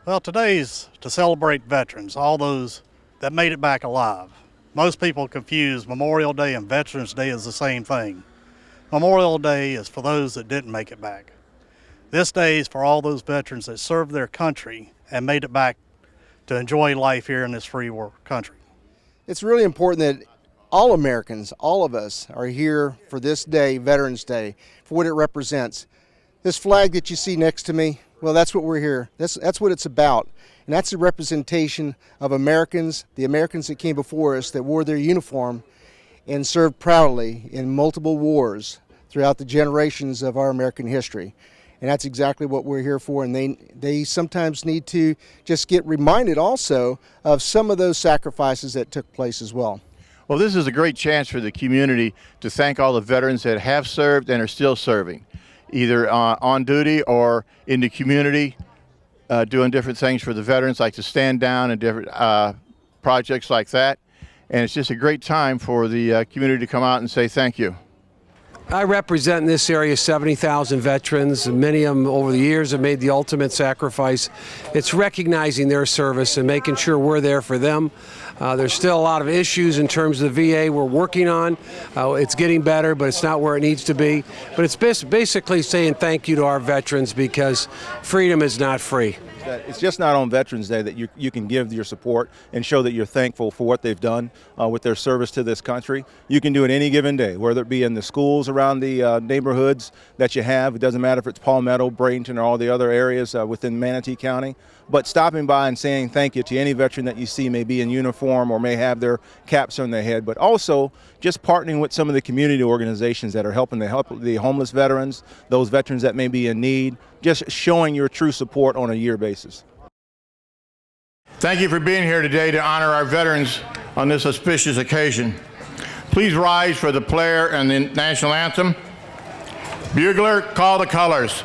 Well, today's to celebrate veterans, all those that made it back alive. Most people confuse Memorial Day and Veterans Day as the same thing. Memorial Day is for those that didn't make it back. This day is for all those veterans that served their country and made it back to enjoy life here in this free world country. It's really important that all Americans, all of us, are here for this day, Veterans Day, for what it represents. This flag that you see next to me, well, that's what we're here. That's what it's about. And that's a representation of Americans, the Americans that came before us, that wore their uniform and served proudly in multiple wars throughout the generations of our American history. And that's exactly what we're here for. And they sometimes need to just get reminded also of some of those sacrifices that took place as well. Well, this is a great chance for the community to thank all the veterans that have served and are still serving, either on duty or in the community, doing different things for the veterans, like to stand down and different projects like that. And it's just a great time for the community to come out and say thank you. I represent in this area 70,000 veterans, and many of them over the years have made the ultimate sacrifice. It's recognizing their service and making sure we're there for them. There's still a lot of issues in terms of the VA we're working on. It's getting better, but it's not where it needs to be. But it's basically saying thank you to our veterans, because freedom is not free. It's just not on Veterans Day that you can give your support and show that you're thankful for what they've done with their service to this country. You can do it any given day, whether it be in the schools around the neighborhoods that you have. It doesn't matter if it's Palmetto, Bradenton, or all the other areas within Manatee County. But stopping by and saying thank you to any veteran that you see may be in uniform or may have their caps on their head, but also just partnering with some of the community organizations that are helping to help the homeless veterans, those veterans that may be in need, just showing your true support on a year basis. Thank you for being here today to honor our veterans on this auspicious occasion. Please rise for the player and the national anthem. Bugler, call the colors.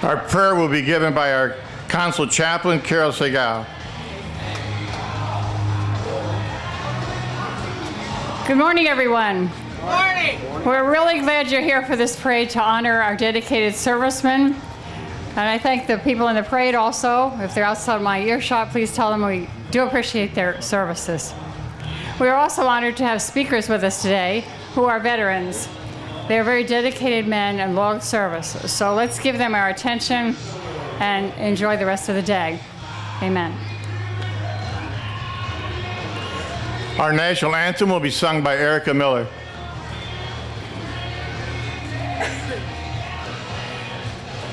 Our prayer will be given by our Consul Chaplain, Carol Segal. Good morning, everyone. Good morning. We're really glad you're here for this parade to honor our dedicated servicemen. And I thank the people in the parade also. If they're outside my earshot, please tell them we do appreciate their services. We are also honored to have speakers with us today who are veterans. They are very dedicated men and long service. So let's give them our attention and enjoy the rest of the day. Amen. Our national anthem will be sung by Erica Miller.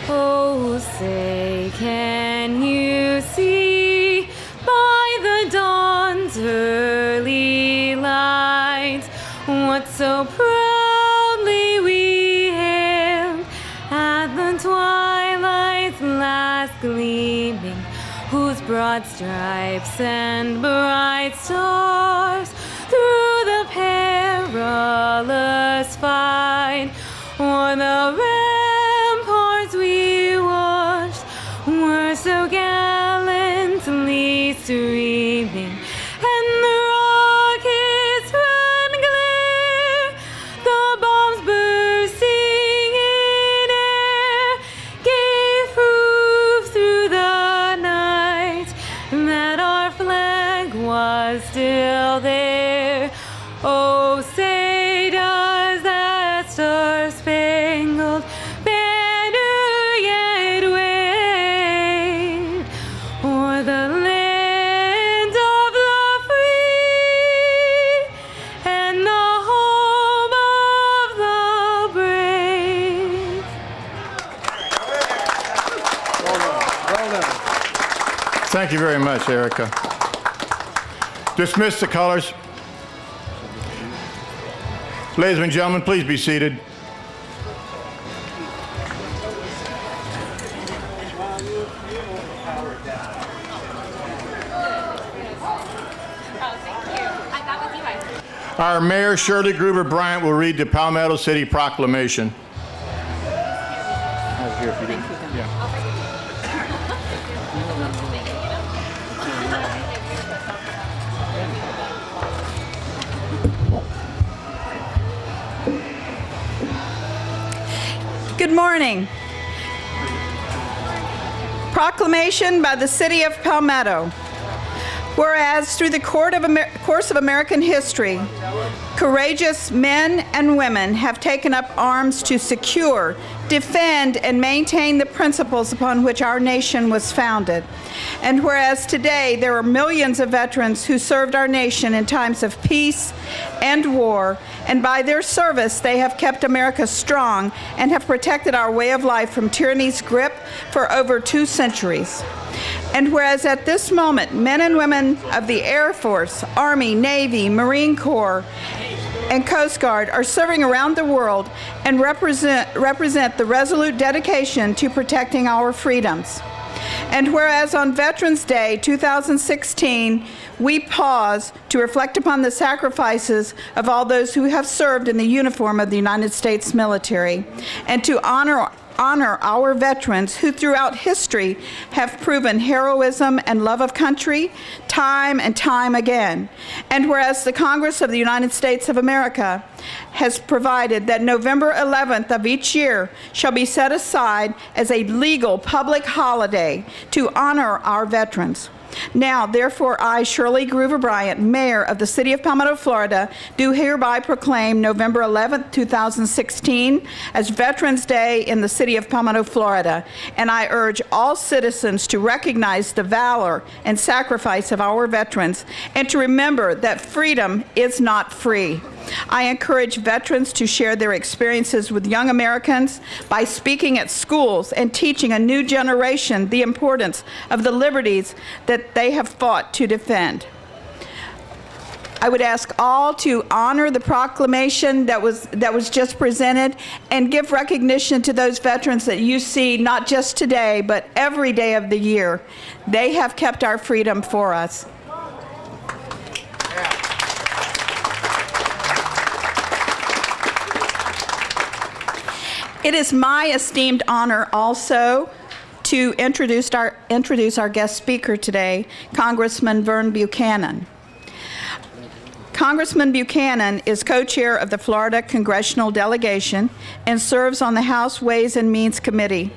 Oh, say, can you see by the dawn's early light what so proudly we hailed at the twilight's last gleaming, whose broad stripes and bright stars through the perilous fight o'er the ramparts we watched were so gallantly streaming, and the was still there. Oh, say does that star-spangled banner yet wave o'er the land of the free and the home of the brave? Thank you very much, Erica. Dismiss the colors. Ladies and gentlemen, please be seated. Our Mayor, Shirley Gruber Bryant, will read the Palmetto City Proclamation. Good morning. Proclamation by the City of Palmetto. Whereas through the course of American history, courageous men and women have taken up arms to secure, defend, and maintain the principles upon which our nation was founded. And whereas today there are millions of veterans who served our nation in times of peace and war, and by their service they have kept America strong and have protected our way of life from tyranny's grip for over 2 centuries. And whereas at this moment, men and women of the Air Force, Army, Navy, Marine Corps, and Coast Guard are serving around the world and represent the resolute dedication to protecting our freedoms. And whereas on Veterans Day 2016, we pause to reflect upon the sacrifices of all those who have served in the uniform of the United States military, and to honor our veterans who throughout history have proven heroism and love of country time and time again. And whereas the Congress of the United States of America has provided that November 11th of each year shall be set aside as a legal public holiday to honor our veterans. Now, therefore, I, Shirley Gruber Bryant, Mayor of the City of Palmetto, Florida, do hereby proclaim November 11th, 2016 as Veterans Day in the City of Palmetto, Florida. And I urge all citizens to recognize the valor and sacrifice of our veterans and to remember that freedom is not free. I encourage veterans to share their experiences with young Americans by speaking at schools and teaching a new generation the importance of the liberties that they have fought to defend. I would ask all to honor the proclamation that was just presented and give recognition to those veterans that you see not just today, but every day of the year. They have kept our freedom for us. It is my esteemed honor also to introduce our guest speaker today, Congressman Vern Buchanan. Congressman Buchanan is co-chair of the Florida Congressional Delegation and serves on the House Ways and Means Committee,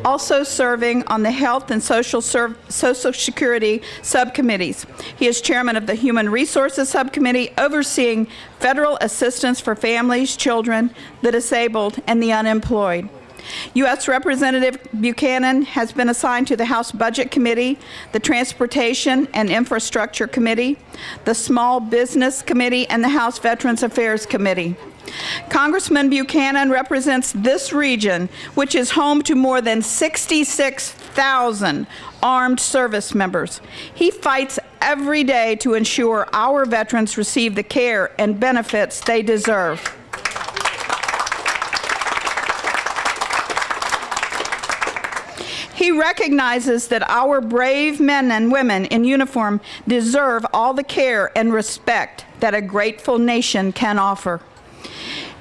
also serving on the Health and Social Security subcommittees. He is chairman of the Human Resources Subcommittee, overseeing federal assistance for families, children, the disabled, and the unemployed. U.S. Representative Buchanan has been assigned to the House Budget Committee, the Transportation and Infrastructure Committee, the Small Business Committee, and the House Veterans Affairs Committee. Congressman Buchanan represents this region, which is home to more than 66,000 armed service members. He fights every day to ensure our veterans receive the care and benefits they deserve. He recognizes that our brave men and women in uniform deserve all the care and respect that a grateful nation can offer.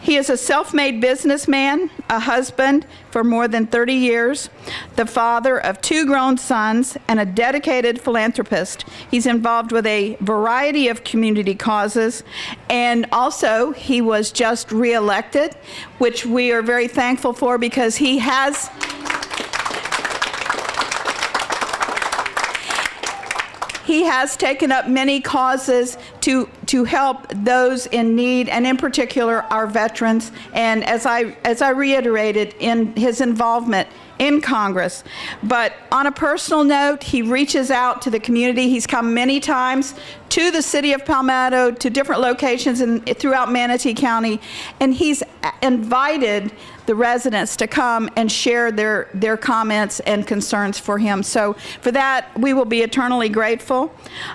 He is a self-made businessman, a husband for more than 30 years, the father of 2 grown sons, and a dedicated philanthropist. He's involved with a variety of community causes, and also he was just reelected, which we are very thankful for because he has... He has taken up many causes to help those in need, and in particular our veterans. And as I reiterated in his involvement in Congress. But on a personal note, he reaches out to the community. He's come many times to the city of Palmetto, to different locations throughout Manatee County, and he's invited the residents to come and share their comments and concerns for him. So for that, we will be eternally grateful.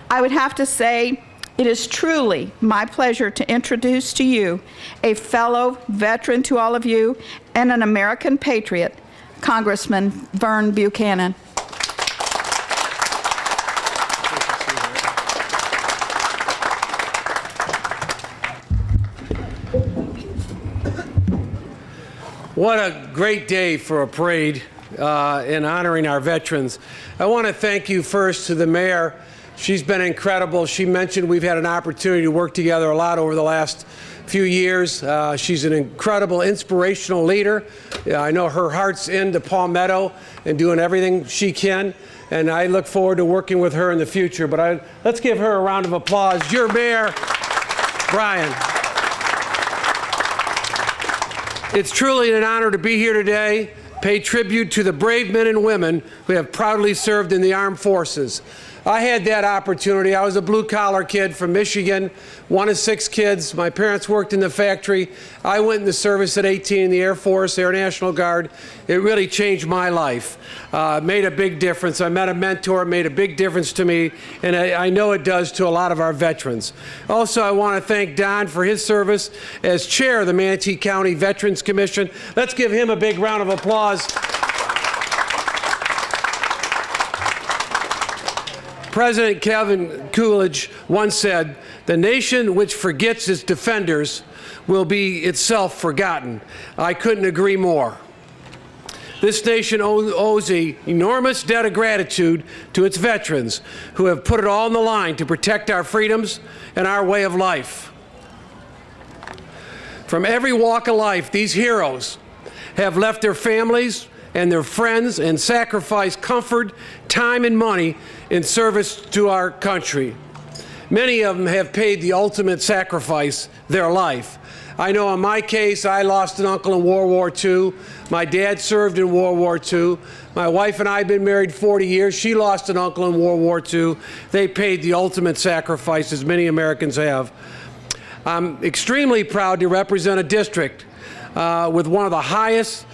I would have to say, it is truly my pleasure to introduce to you a fellow veteran to all of you and an American patriot, Congressman Vern Buchanan. What a great day for a parade in honoring our veterans. I want to thank you first to the mayor. She's been incredible. She mentioned we've had an opportunity to work together a lot over the last few years. She's an incredible, inspirational leader. I know her heart's into Palmetto and doing everything she can, and I look forward to working with her in the future. But let's give her a round of applause. Your mayor, Brian. It's truly an honor to be here today, pay tribute to the brave men and women who have proudly served in the armed forces. I had that opportunity. I was a blue-collar kid from Michigan, one of 6 kids. My parents worked in the factory. I went in the service at 18 in the Air Force, Air National Guard. It really changed my life. Made a big difference. I met a mentor, made a big difference to me, and I know it does to a lot of our veterans. Also, I want to thank Don for his service as chair of the Manatee County Veterans Commission. Let's give him a big round of applause. President Calvin Coolidge once said, "The nation which forgets its defenders will be itself forgotten." I couldn't agree more. This nation owes an enormous debt of gratitude to its veterans who have put it all on the line to protect our freedoms and our way of life. From every walk of life, these heroes have left their families and their friends and sacrificed comfort, time, and money in service to our country. Many of them have paid the ultimate sacrifice, their life. I know in my case, I lost an uncle in World War II. My dad served in World War II. My wife and I have been married 40 years. She lost an uncle in World War II. They paid the ultimate sacrifice, as many Americans have. I'm extremely proud to represent a district with one of the highest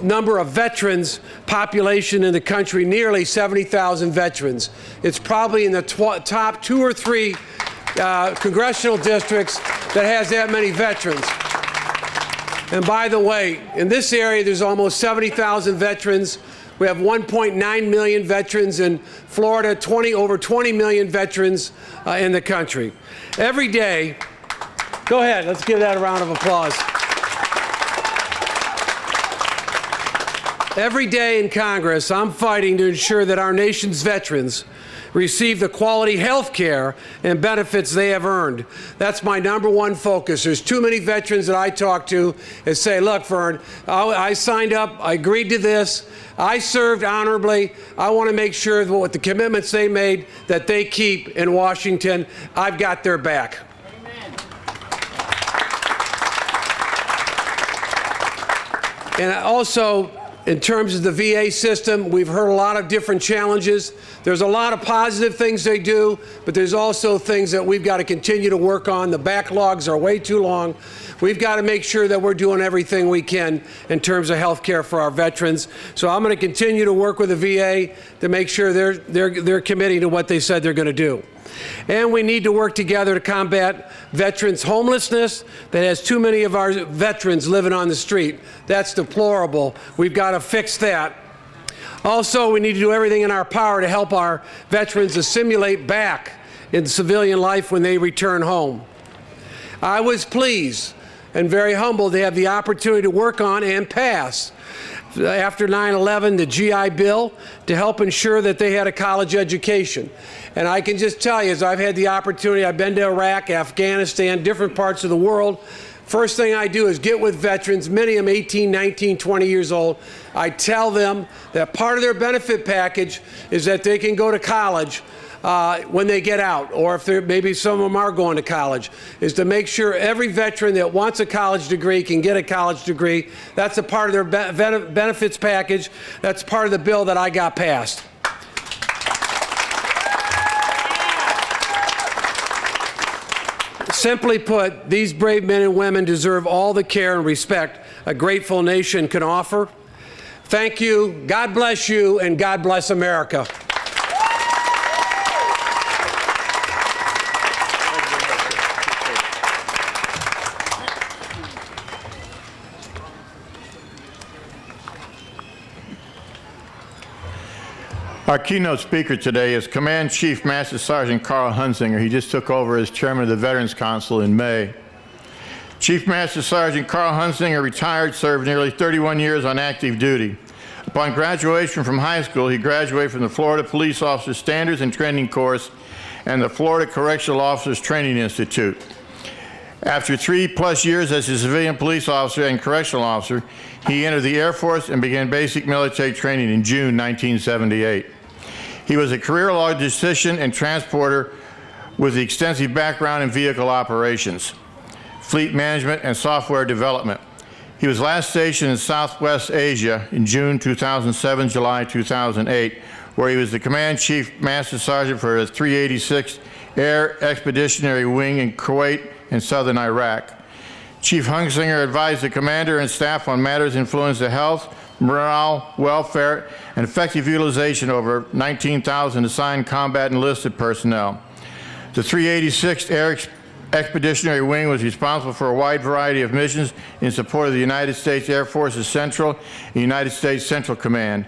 number of veterans population in the country, nearly 70,000 veterans. It's probably in the top 2 or 3 congressional districts that has that many veterans. And by the way, in this area, there's almost 70,000 veterans. We have 1.9 million veterans in Florida, over 20 million veterans in the country. Every day, go ahead, let's give that a round of applause. Every day in Congress, I'm fighting to ensure that our nation's veterans receive the quality health care and benefits they have earned. That's my #1 focus. There's too many veterans that I talk to and say, look, Vern, I signed up, I agreed to this, I served honorably, I want to make sure that with the commitments they made that they keep in Washington, I've got their back. And also, in terms of the VA system, we've heard a lot of different challenges. There's a lot of positive things they do, but there's also things that we've got to continue to work on. The backlogs are way too long. We've got to make sure that we're doing everything we can in terms of health care for our veterans. So I'm going to continue to work with the VA to make sure they're committing to what they said they're going to do. And we need to work together to combat veterans' homelessness that has too many of our veterans living on the street. That's deplorable. We've got to fix that. Also, we need to do everything in our power to help our veterans assimilate back in civilian life when they return home. I was pleased and very humbled to have the opportunity to work on and pass after 9/11 the GI Bill to help ensure that they had a college education. And I can just tell you, as I've had the opportunity, I've been to Iraq, Afghanistan, different parts of the world. First thing I do is get with veterans, many of them 18, 19, 20 years old. I tell them that part of their benefit package is that they can go to college when they get out, or if maybe some of them are going to college, is to make sure every veteran that wants a college degree can get a college degree. That's a part of their benefits package. That's part of the bill that I got passed. Simply put, these brave men and women deserve all the care and respect a grateful nation can offer. Thank you, God bless you, and God bless America. Our keynote speaker today is Command Chief Master Sergeant Carl Hunsinger. He just took over as chairman of the Veterans Council in May. Chief Master Sergeant Carl Hunsinger retired, served nearly 31 years on active duty. Upon graduation from high school, he graduated from the Florida Police Officer Standards and Training Course and the Florida Correctional Officers Training Institute. After 3+ years as a civilian police officer and correctional officer, he entered the Air Force and began basic military training in June 1978. He was a career logistician and transporter with an extensive background in vehicle operations, fleet management, and software development. He was last stationed in Southwest Asia in June 2007, July 2008, where he was the Command Chief Master Sergeant for the 386th Air Expeditionary Wing in Kuwait and southern Iraq. Chief Hunsinger advised the commander and staff on matters influencing health, morale, welfare, and effective utilization over 19,000 assigned combat enlisted personnel. The 386th Air Expeditionary Wing was responsible for a wide variety of missions in support of the United States Air Force's Central and United States Central Command.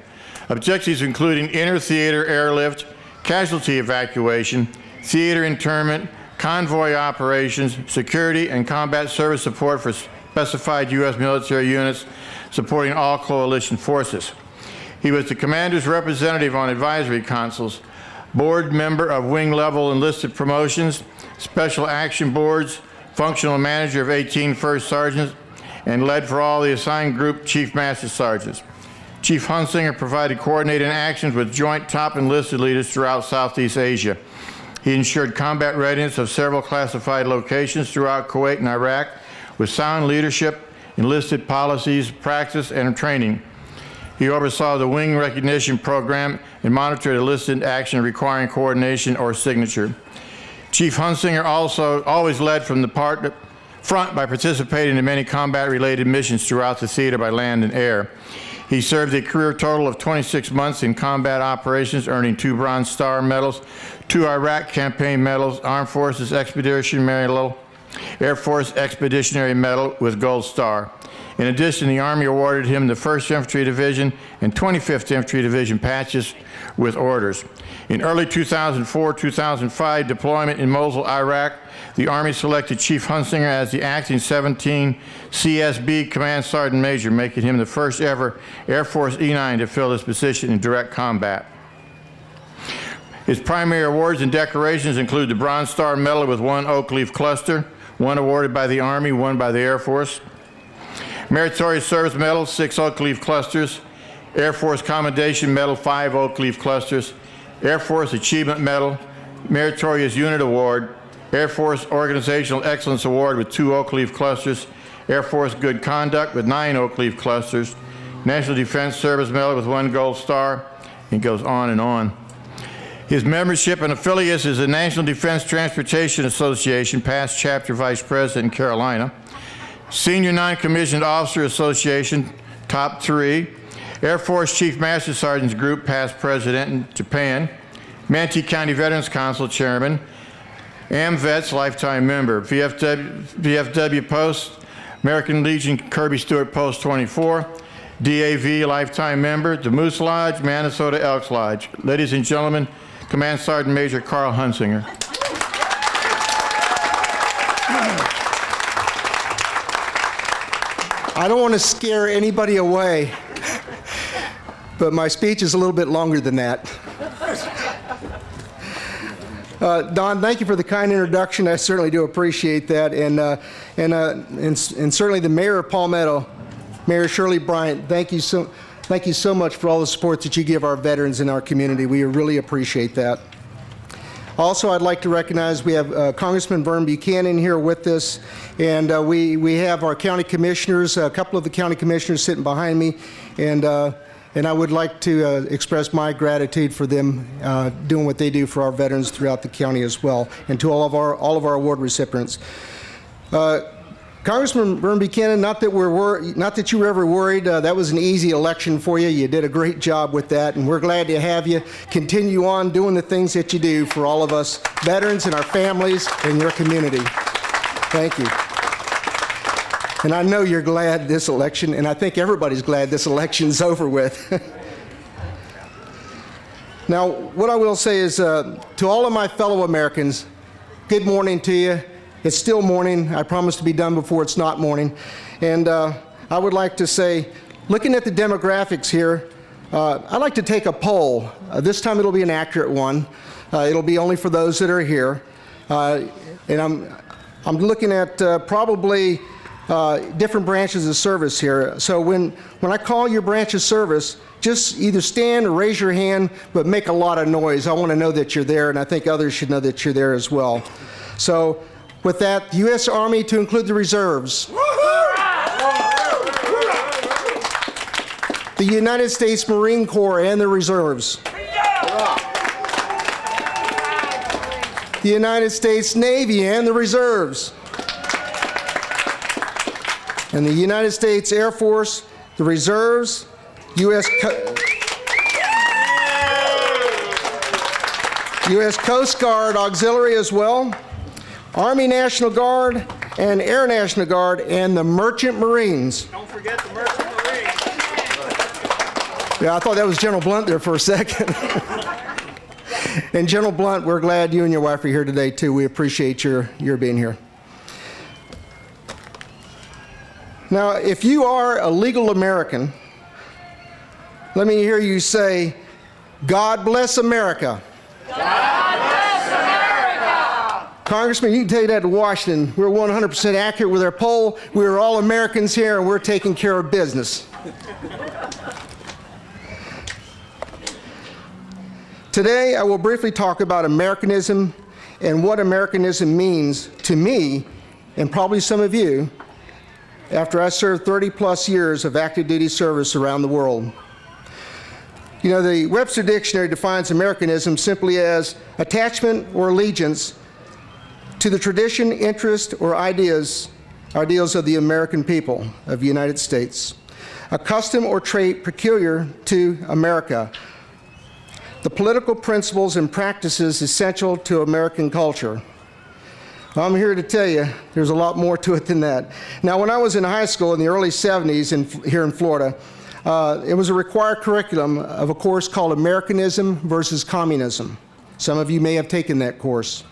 Objectives including inter-theater airlift, casualty evacuation, theater internment, convoy operations, security, and combat service support for specified U.S. military units supporting all coalition forces. He was the commander's representative on advisory councils, board member of wing-level enlisted promotions, special action boards, functional manager of 18 first sergeants, and led for all the assigned group chief master sergeants. Chief Hunsinger provided coordinated actions with joint top enlisted leaders throughout Southeast Asia. He ensured combat readiness of several classified locations throughout Kuwait and Iraq with sound leadership, enlisted policies, practice, and training. He oversaw the wing recognition program and monitored enlisted action requiring coordination or signature. Chief Hunsinger also always led from the front by participating in many combat-related missions throughout the theater by land and air. He served a career total of 26 months in combat operations, earning 2 Bronze Star medals, 2 Iraq Campaign medals, Armed Forces Expeditionary Medal, Air Force Expeditionary Medal with Gold Star. In addition, the Army awarded him the 1st Infantry Division and 25th Infantry Division patches with orders. In early 2004-2005 deployment in Mosul, Iraq, the Army selected Chief Hunsinger as the acting 17 CSB Command Sergeant Major, making him the first ever Air Force E9 to fill this position in direct combat. His primary awards and decorations include the Bronze Star Medal with 1 Oak Leaf Cluster, 1 awarded by the Army, 1 by the Air Force. Meritorious Service Medal, 6 Oak Leaf Clusters. Air Force Commendation Medal, 5 Oak Leaf Clusters. Air Force Achievement Medal, Meritorious Unit Award, Air Force Organizational Excellence Award with 2 Oak Leaf Clusters, Air Force Good Conduct with 9 Oak Leaf Clusters, National Defense Service Medal with 1 Gold Star, and it goes on and on. His membership and affiliates is the National Defense Transportation Association, past chapter vice president in Carolina, Senior Non-Commissioned Officer Association, top 3, Air Force Chief Master Sergeants Group, past president in Japan, Manatee County Veterans Council chairman, AMVETS lifetime member, VFW Post, American Legion Kirby Stewart Post 24, DAV lifetime member, the Moose Lodge, Minnesota Elks Lodge. Ladies and gentlemen, Command Sergeant Major Carl Hunsinger. I don't want to scare anybody away, but my speech is a little bit longer than that. Don, thank you for the kind introduction. I certainly do appreciate that. And certainly the Mayor of Palmetto, Mayor Shirley Bryant, thank you so much for all the support that you give our veterans in our community. We really appreciate that. Also, I'd like to recognize we have Congressman Vern Buchanan here with us, and we have our county commissioners, a couple of the county commissioners sitting behind me, and I would like to express my gratitude for them doing what they do for our veterans throughout the county as well, and to all of our award recipients. Congressman Vern Buchanan, not that you were ever worried. That was an easy election for you. You did a great job with that, and we're glad to have you continue on doing the things that you do for all of us veterans and our families and your community. Thank you. And I know you're glad this election, and I think everybody's glad this election's over with. Now, what I will say is to all of my fellow Americans, good morning to you. It's still morning. I promise to be done before it's not morning. And I would like to say, looking at the demographics here, I'd like to take a poll. This time it'll be an accurate one. It'll be only for those that are here. And I'm looking at probably different branches of service here. So when I call your branch of service, just either stand or raise your hand, but make a lot of noise. I want to know that you're there, and I think others should know that you're there as well. So with that, the U.S. Army to include the reserves. The United States Marine Corps and the reserves. The United States Navy and the reserves. And the United States Air Force, the reserves, U.S. Coast Guard Auxiliary as well, Army National Guard and Air National Guard, and the Merchant Marines. Don't forget the Merchant Marines. Yeah, I thought that was General Blunt there for a second. And General Blunt, we're glad you and your wife are here today too. We appreciate your being here. Now, if you are a legal American, let me hear you say, God bless America. God bless America. Congressman, you can take that to Washington. We're 100% accurate with our poll. We're all Americans here, and we're taking care of business. Today, I will briefly talk about Americanism and what Americanism means to me, and probably some of you, after I served 30-plus years of active duty service around the world. You know, the Webster Dictionary defines Americanism simply as attachment or allegiance to the tradition, interest, or ideals of the American people of the United States, a custom or trait peculiar to America, the political principles and practices essential to American culture. I'm here to tell you there's a lot more to it than that. Now, when I was in high school in the early 70s here in Florida, it was a required curriculum of a course called Americanism versus Communism. Some of you may have taken that course.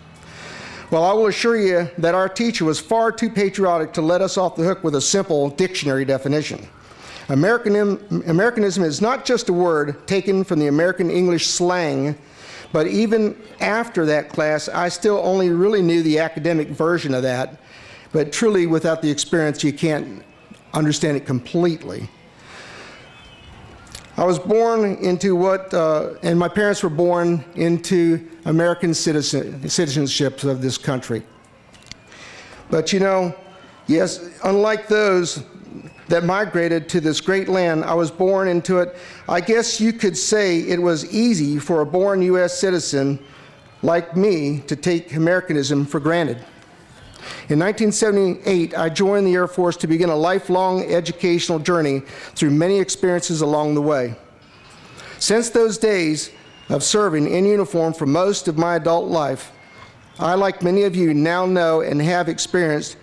Well, I will assure you that our teacher was far too patriotic to let us off the hook with a simple dictionary definition. Americanism is not just a word taken from the American English slang, but even after that class, I still only really knew the academic version of that. But truly, without the experience, you can't understand it completely. I was born into and my parents were born into American citizenships of this country. But you know, yes, unlike those that migrated to this great land, I was born into it. I guess you could say it was easy for a born U.S. citizen like me to take Americanism for granted. In 1978, I joined the Air Force to begin a lifelong educational journey through many experiences along the way. Since those days of serving in uniform for most of my adult life, I, like many of you, now know and have experienced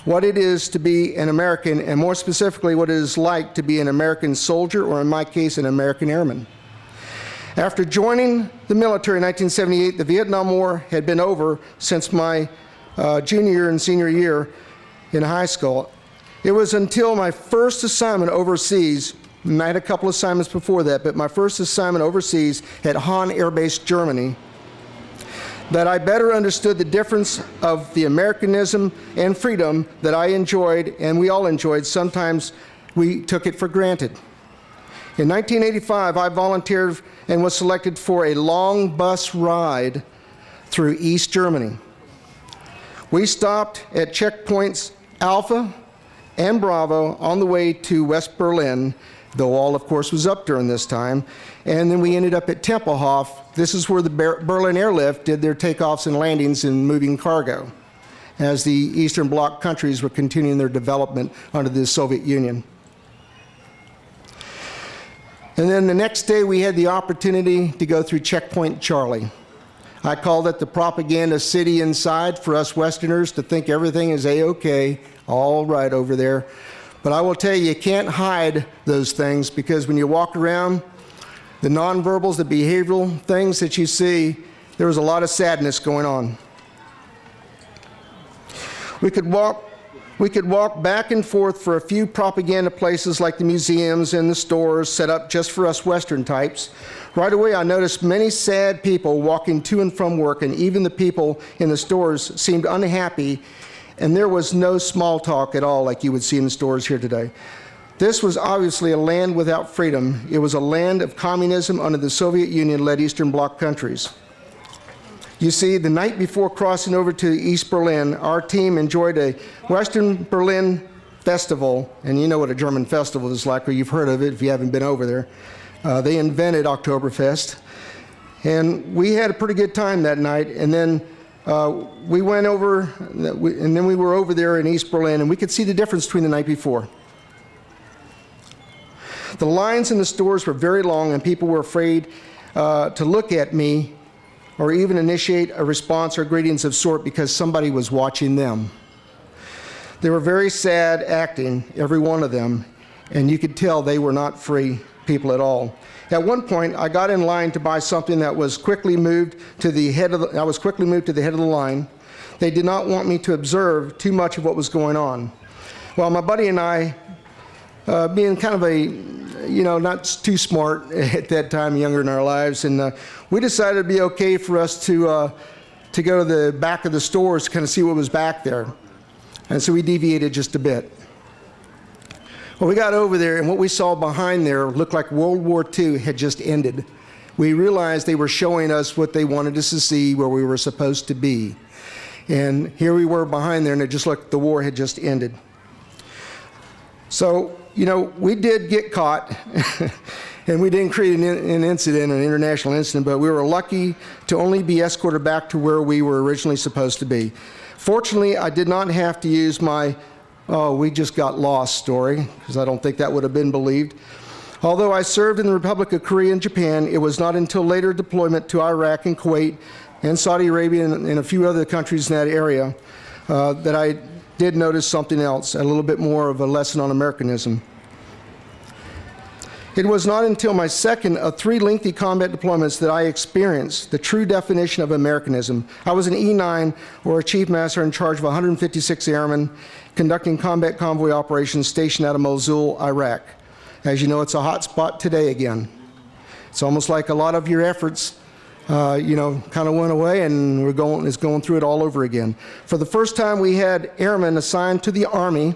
what it is to be an American, and more specifically, what it is like to be an American soldier, or in my case, an American airman. After joining the military in 1978, the Vietnam War had been over since my junior and senior year in high school. It was until my first assignment overseas, and I had a couple assignments before that, but my first assignment overseas at Hahn Air Base, Germany, that I better understood the difference of the Americanism and freedom that I enjoyed, and we all enjoyed. Sometimes we took it for granted. In 1985, I volunteered and was selected for a long bus ride through East Germany. We stopped at checkpoints Alpha and Bravo on the way to West Berlin. The wall, of course, was up during this time. And then we ended up at Tempelhof. This is where the Berlin Airlift did their takeoffs and landings and moving cargo, as the Eastern Bloc countries were continuing their development under the Soviet Union. And then the next day, we had the opportunity to go through Checkpoint Charlie. I called it the propaganda city inside for us Westerners to think everything is A-OK, all right over there. But I will tell you, you can't hide those things, because when you walk around, the nonverbals, the behavioral things that you see, there was a lot of sadness going on. We could walk back and forth for a few propaganda places like the museums and the stores set up just for us Western types. Right away, I noticed many sad people walking to and from work, and even the people in the stores seemed unhappy, and there was no small talk at all like you would see in the stores here today. This was obviously a land without freedom. It was a land of communism under the Soviet Union-led Eastern Bloc countries. You see, the night before crossing over to East Berlin, our team enjoyed a Western Berlin festival, and you know what a German festival is like, or you've heard of it if you haven't been over there. They invented Oktoberfest, and we had a pretty good time that night. And then we went over, and then we were over there in East Berlin, and we could see the difference between the night before. The lines in the stores were very long, and people were afraid to look at me or even initiate a response or greetings of sort, because somebody was watching them. They were very sad acting, every one of them, and you could tell they were not free people at all. At one point, I got in line to buy something that was quickly moved to the head of the line. They did not want me to observe too much of what was going on. Well, my buddy and I, being kind of a, not too smart at that time, younger in our lives, and we decided it'd be okay for us to go to the back of the stores to kind of see what was back there. And so we deviated just a bit. Well, we got over there, and what we saw behind there looked like World War II had just ended. We realized they were showing us what they wanted us to see, where we were supposed to be. And here we were behind there, and it just looked like the war had just ended. So, we did get caught, and we didn't create an incident, an international incident, but we were lucky to only be escorted back to where we were originally supposed to be. Fortunately, I did not have to use my we just got lost story, because I don't think that would have been believed. Although I served in the Republic of Korea and Japan, it was not until later deployment to Iraq and Kuwait and Saudi Arabia and a few other countries in that area that I did notice something else, a little bit more of a lesson on Americanism. It was not until my second of 3 lengthy combat deployments that I experienced the true definition of Americanism. I was an E9, or a chief master in charge of 156 airmen, conducting combat convoy operations stationed out of Mosul, Iraq. As you know, it's a hot spot today again. It's almost like a lot of your efforts, kind of went away, and it's going through it all over again. For the first time, we had airmen assigned to the Army,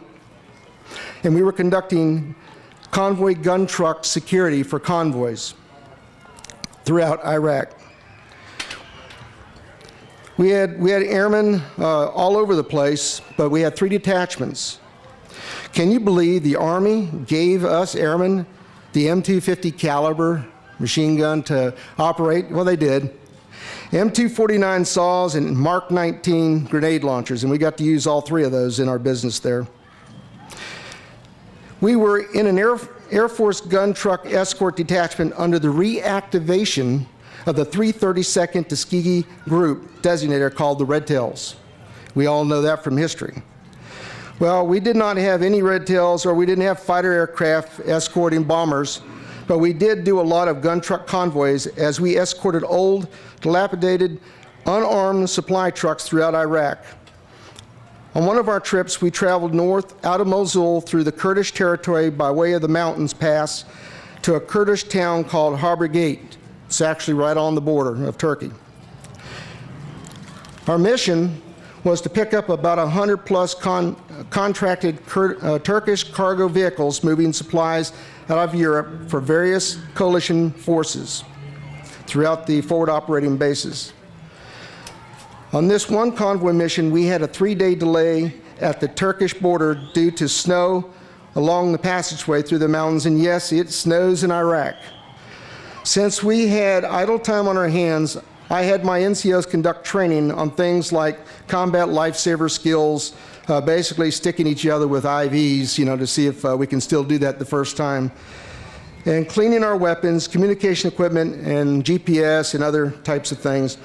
and we were conducting convoy gun truck security for convoys throughout Iraq. We had airmen all over the place, but we had 3 detachments. Can you believe the Army gave us airmen the M250 caliber machine gun to operate? Well, they did. M249 saws and Mark 19 grenade launchers, and we got to use all 3 of those in our business there. We were in an Air Force gun truck escort detachment under the reactivation of the 332nd Tuskegee Group designator called the Red Tails. We all know that from history. Well, we did not have any Red Tails, or we didn't have fighter aircraft escorting bombers, but we did do a lot of gun truck convoys as we escorted old, dilapidated, unarmed supply trucks throughout Iraq. On one of our trips, we traveled north out of Mosul through the Kurdish territory by way of the mountains pass to a Kurdish town called Harbor Gate. It's actually right on the border of Turkey. Our mission was to pick up about 100-plus contracted Turkish cargo vehicles moving supplies out of Europe for various coalition forces throughout the forward operating bases. On this one convoy mission, we had a 3-day delay at the Turkish border due to snow along the passageway through the mountains, and yes, it snows in Iraq. Since we had idle time on our hands, I had my NCOs conduct training on things like combat lifesaver skills, basically sticking each other with IVs, to see if we can still do that the first time, and cleaning our weapons, communication equipment, and GPS and other types of things.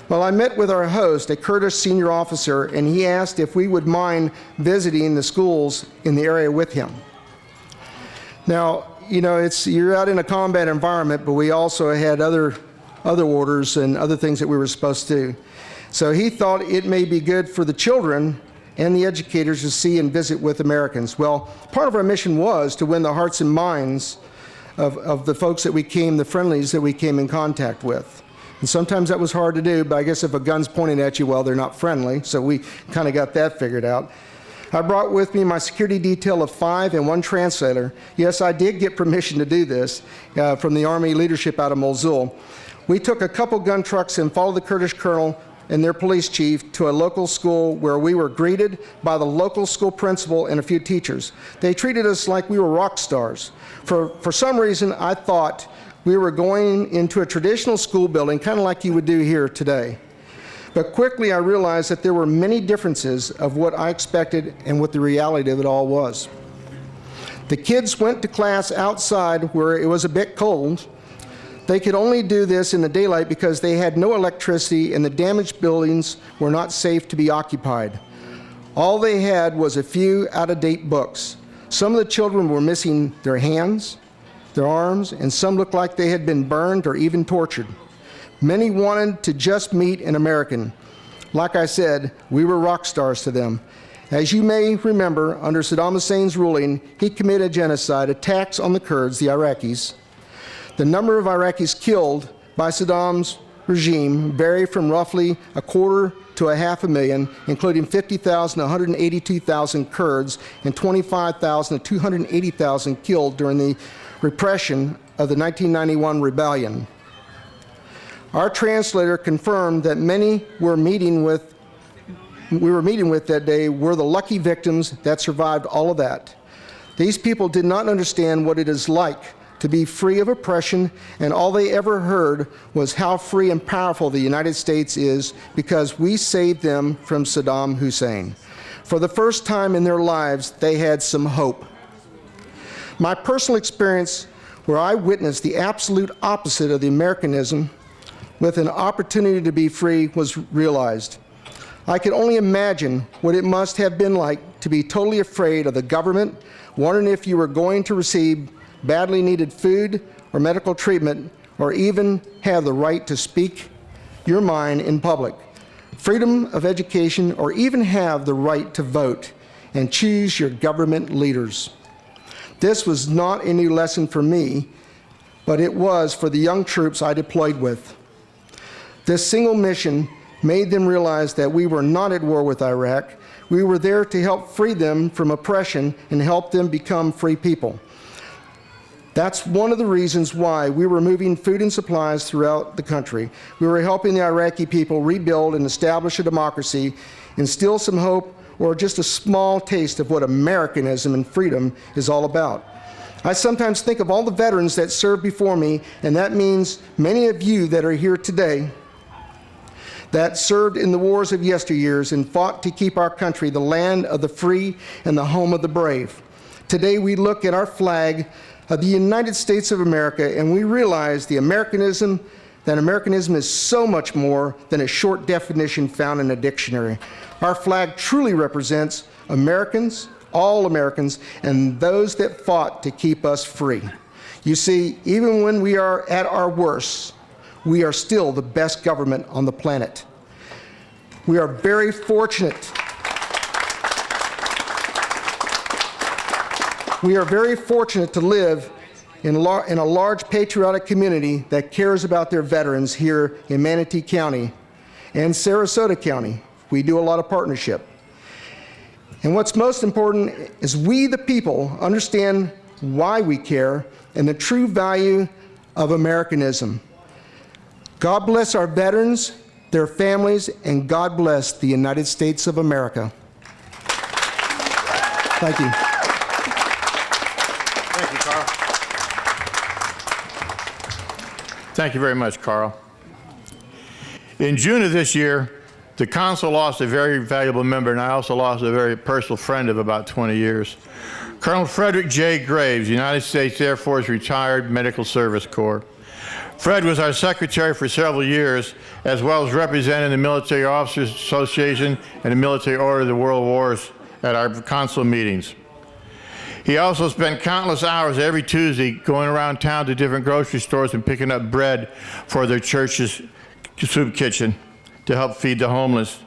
Well, I met with our host, a Kurdish senior officer, and he asked if we would mind visiting the schools in the area with him. Now, you're out in a combat environment, but we also had other orders and other things that we were supposed to do. So he thought it may be good for the children and the educators to see and visit with Americans. Well, part of our mission was to win the hearts and minds of the folks that the friendlies that we came in contact with. And sometimes that was hard to do, but I guess if a gun's pointed at you, well, they're not friendly, so we kind of got that figured out. I brought with me my security detail of 5 and 1 translator. Yes, I did get permission to do this from the Army leadership out of Mosul. We took a couple gun trucks and followed the Kurdish colonel and their police chief to a local school where we were greeted by the local school principal and a few teachers. They treated us like we were rock stars. For some reason, I thought we were going into a traditional school building, kind of like you would do here today. But quickly I realized that there were many differences of what I expected and what the reality of it all was. The kids went to class outside where it was a bit cold. They could only do this in the daylight because they had no electricity and the damaged buildings were not safe to be occupied. All they had was a few out-of-date books. Some of the children were missing their hands, their arms, and some looked like they had been burned or even tortured. Many wanted to just meet an American. Like I said, we were rock stars to them. As you may remember, under Saddam Hussein's ruling, he committed genocide, attacks on the Kurds, the Iraqis. The number of Iraqis killed by Saddam's regime vary from roughly 250,000 to 500,000, including 50,000 to 182,000 Kurds and 25,000 to 280,000 killed during the repression of the 1991 rebellion. Our translator confirmed that many we were meeting with that day were the lucky victims that survived all of that. These people did not understand what it is like to be free of oppression, and all they ever heard was how free and powerful the United States is because we saved them from Saddam Hussein. For the first time in their lives, they had some hope. My personal experience, where I witnessed the absolute opposite of the Americanism with an opportunity to be free, was realized. I could only imagine what it must have been like to be totally afraid of the government, wondering if you were going to receive badly needed food or medical treatment, or even have the right to speak your mind in public, freedom of education, or even have the right to vote and choose your government leaders. This was not a new lesson for me, but it was for the young troops I deployed with. This single mission made them realize that we were not at war with Iraq. We were there to help free them from oppression and help them become free people. That's one of the reasons why we were moving food and supplies throughout the country. We were helping the Iraqi people rebuild and establish a democracy, instill some hope, or just a small taste of what Americanism and freedom is all about. I sometimes think of all the veterans that served before me, and that means many of you that are here today that served in the wars of yesteryears and fought to keep our country the land of the free and the home of the brave. Today we look at our flag of the United States of America and we realize that Americanism is so much more than a short definition found in a dictionary. Our flag truly represents Americans, all Americans, and those that fought to keep us free. You see, even when we are at our worst, we are still the best government on the planet. We are very fortunate. We are very fortunate to live in a large patriotic community that cares about their veterans here in Manatee County and Sarasota County. We do a lot of partnership. And what's most important is we, the people, understand why we care and the true value of Americanism. God bless our veterans their families, and God bless the United States of America. Thank you. Thank you, Carl. Thank you very much, Carl. In June of this year, the council lost a very valuable member, and I also lost a very personal friend of about 20 years. Colonel Frederick J. Graves, United States Air Force retired Medical Service Corps. Fred was our secretary for several years, as well as representing the Military Officers Association and the Military Order of the World Wars at our council meetings. He also spent countless hours every Tuesday going around town to different grocery stores and picking up bread for their church's soup kitchen to help feed the homeless.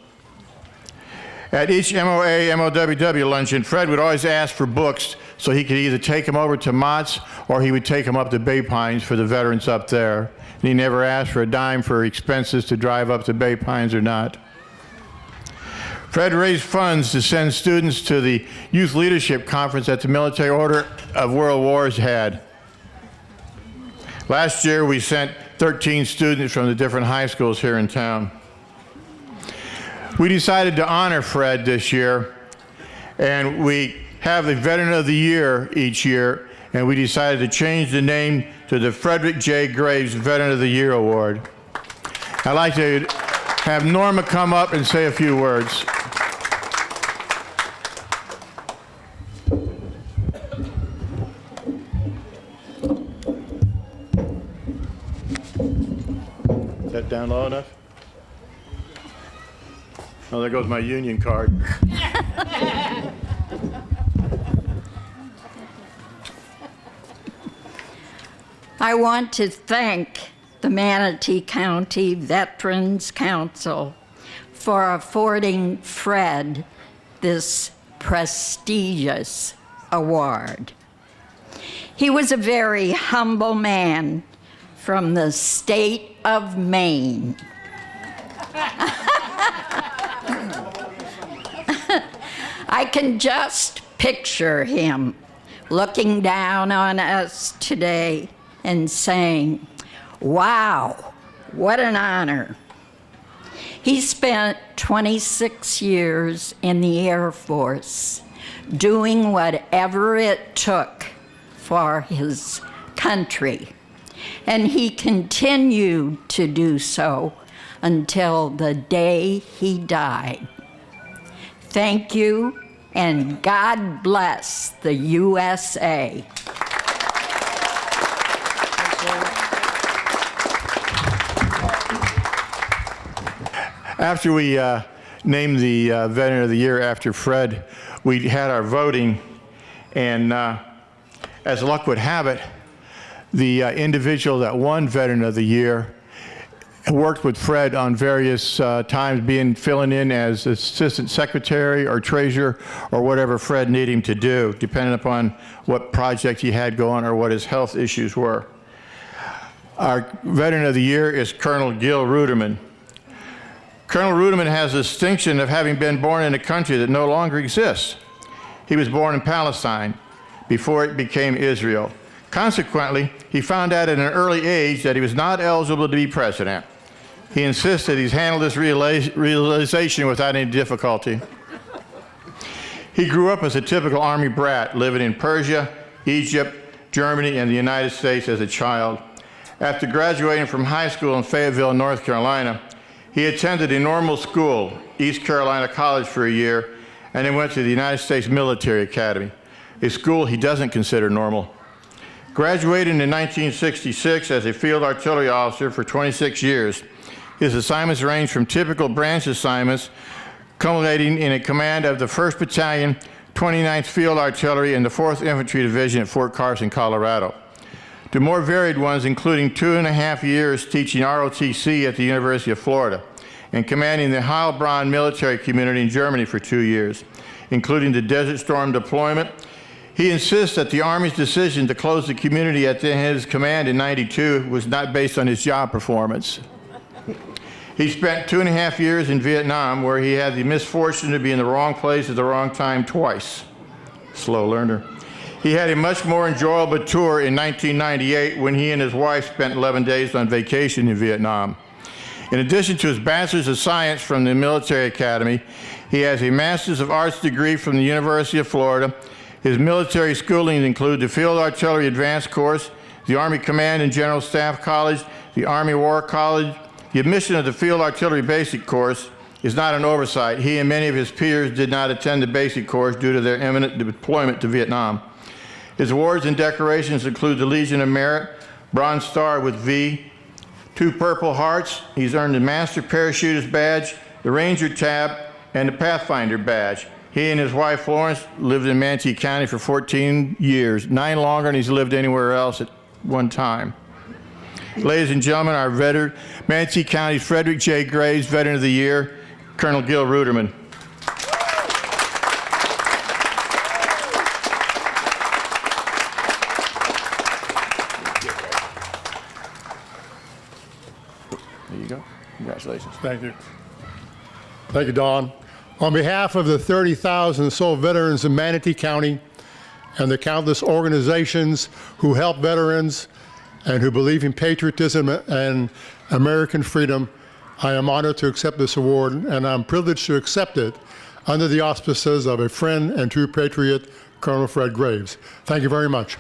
At each MOA, MOWW luncheon, Fred would always ask for books so he could either take them over to Mott's or he would take them up to Bay Pines for the veterans up there. And he never asked for a dime for expenses to drive up to Bay Pines or not. Fred raised funds to send students to the Youth Leadership Conference that the Military Order of World Wars had. Last year, we sent 13 students from the different high schools here in town. We decided to honor Fred this year, and we have a Veteran of the Year each year, and we decided to change the name to the Frederick J. Graves Veteran of the Year Award. I'd like to have Norma come up and say a few words. Is that down low enough? Oh, there goes my union card. I want to thank the Manatee County Veterans Council for affording Fred this prestigious award. He was a very humble man from the state of Maine. I can just picture him looking down on us today and saying, wow, what an honor. He spent 26 years in the Air Force doing whatever it took for his country. And he continued to do so until the day he died. Thank you, and God bless the USA. After we named the Veteran of the Year after Fred, we had our voting, and as luck would have it, the individual that won Veteran of the Year worked with Fred on various times, filling in as assistant secretary or treasurer or whatever Fred needed him to do, depending upon what project he had going or what his health issues were. Our Veteran of the Year is Colonel Gil Ruderman. Colonel Ruderman has the distinction of having been born in a country that no longer exists. He was born in Palestine before it became Israel. Consequently, he found out at an early age that he was not eligible to be president. He insisted he's handled this realization without any difficulty. He grew up as a typical Army brat, living in Persia, Egypt, Germany, and the United States as a child. After graduating from high school in Fayetteville, North Carolina, he attended a normal school, East Carolina College, for a year, and then went to the United States Military Academy, a school he doesn't consider normal. Graduating in 1966 as a field artillery officer for 26 years, his assignments ranged from typical branch assignments, culminating in a command of the 1st Battalion, 29th Field Artillery, and the 4th Infantry Division at Fort Carson, Colorado, to more varied ones, including 2.5 years teaching ROTC at the University of Florida, and commanding the Heilbronn military community in Germany for 2 years, including the Desert Storm deployment. He insists that the Army's decision to close the community at his command in '92 was not based on his job performance. He spent 2.5 years in Vietnam, where he had the misfortune to be in the wrong place at the wrong time twice. Slow learner. He had a much more enjoyable tour in 1998 when he and his wife spent 11 days on vacation in Vietnam. In addition to his Bachelor's of Science from the Military Academy, he has a Master's of Arts degree from the University of Florida. His military schooling include the Field Artillery Advanced Course, the Army Command and General Staff College, the Army War College. The admission of the Field Artillery Basic Course is not an oversight. He and many of his peers did not attend the basic course due to their imminent deployment to Vietnam. His awards and decorations include the Legion of Merit, Bronze Star with V, 2 Purple Hearts. He's earned the Master Parachuter's Badge, the Ranger Tab, and the Pathfinder Badge. He and his wife Florence lived in Manatee County for 14 years, 9 longer than he's lived anywhere else at one time. Ladies and gentlemen, our veteran, Manatee County's Frederick J. Graves Veteran of the Year, Colonel Gil Ruderman. There you go. Congratulations. Thank you. Thank you, Don. On behalf of the 30,000 so veterans in Manatee County and the countless organizations who help veterans and who believe in patriotism and American freedom, I am honored to accept this award, and I'm privileged to accept it under the auspices of a friend and true patriot, Colonel Fred Graves. Thank you very much.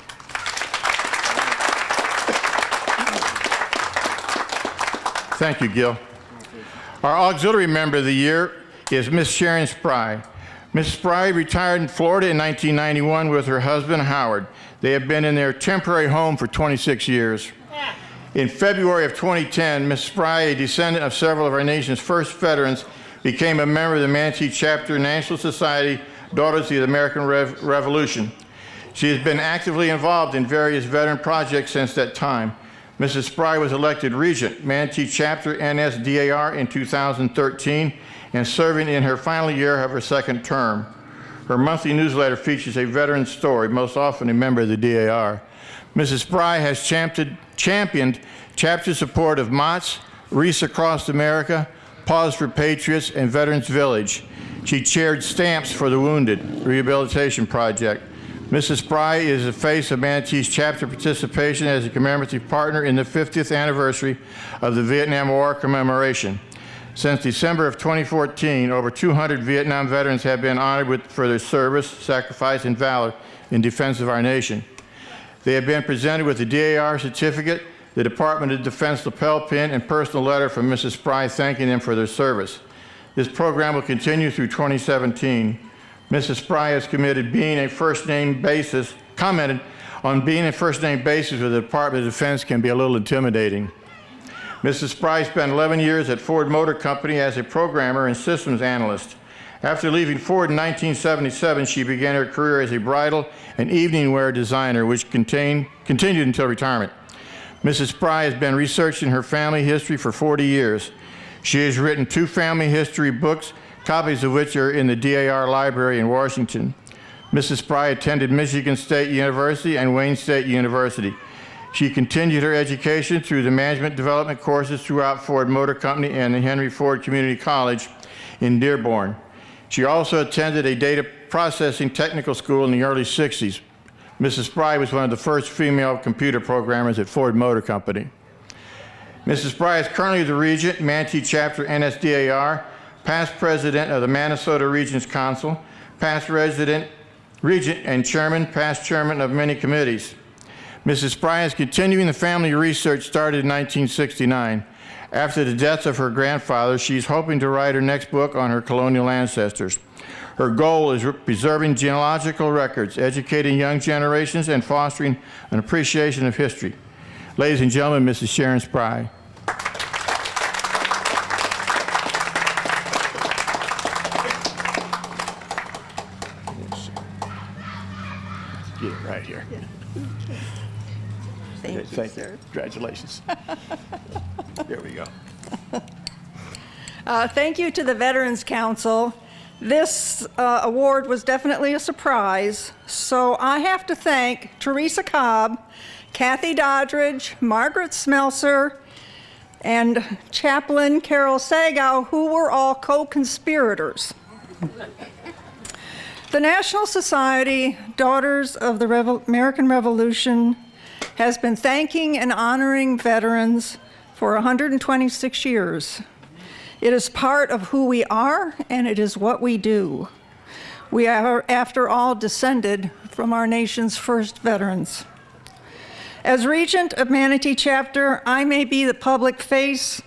Thank you, Gil. Our auxiliary member of the year is Miss Sharon Spry. Miss Spry retired in Florida in 1991 with her husband, Howard. They have been in their temporary home for 26 years. In February of 2010, Miss Spry, a descendant of several of our nation's first veterans, became a member of the Manatee Chapter National Society Daughters of the American Revolution. She has been actively involved in various veteran projects since that time. Mrs. Spry was elected Regent, Manatee Chapter NSDAR in 2013 and serving in her final year of her second term. Her monthly newsletter features a veteran story, most often a member of the DAR. Mrs. Spry has championed chapter support of MOTS, Reese Across America, Pause for Patriots, and Veterans Village. She chaired Stamps for the Wounded Rehabilitation Project. Mrs. Spry is the face of Manatee's chapter participation as a commemorative partner in the 50th anniversary of the Vietnam War commemoration. Since December of 2014, over 200 Vietnam veterans have been honored for their service, sacrifice, and valor in defense of our nation. They have been presented with the DAR certificate, the Department of Defense lapel pin, and personal letter from Mrs. Spry thanking them for their service. This program will continue through 2017. Mrs. Spry has commented on being a first-name basis with the Department of Defense can be a little intimidating. Mrs. Spry spent 11 years at Ford Motor Company as a programmer and systems analyst. After leaving Ford in 1977, she began her career as a bridal and evening wear designer, which continued until retirement. Mrs. Spry has been researching her family history for 40 years. She has written 2 family history books, copies of which are in the DAR Library in Washington. Mrs. Spry attended Michigan State University and Wayne State University. She continued her education through the management development courses throughout Ford Motor Company and the Henry Ford Community College in Dearborn. She also attended a data processing technical school in the early 60s. Mrs. Spry was one of the first female computer programmers at Ford Motor Company. Mrs. Spry is currently the Regent, Manatee Chapter NSDAR, past president of the Minnesota Regents Council, past Regent and past chairman of many committees. Mrs. Spry is continuing the family research started in 1969. After the death of her grandfather, she's hoping to write her next book on her colonial ancestors. Her goal is preserving genealogical records, educating young generations, and fostering an appreciation of history. Ladies and gentlemen, Mrs. Sharon Spry. Get it right here. Thank you, sir. Congratulations. There we go. Thank you to the Veterans Council. This award was definitely a surprise, so I have to thank Teresa Cobb, Kathy Doddridge, Margaret Smelser, and Chaplain Carol Sagow, who were all co-conspirators. The National Society Daughters of the American Revolution has been thanking and honoring veterans for 126 years. It is part of who we are, and it is what we do. We are, after all, descended from our nation's first veterans. As regent of Manatee chapter, I may be the public face,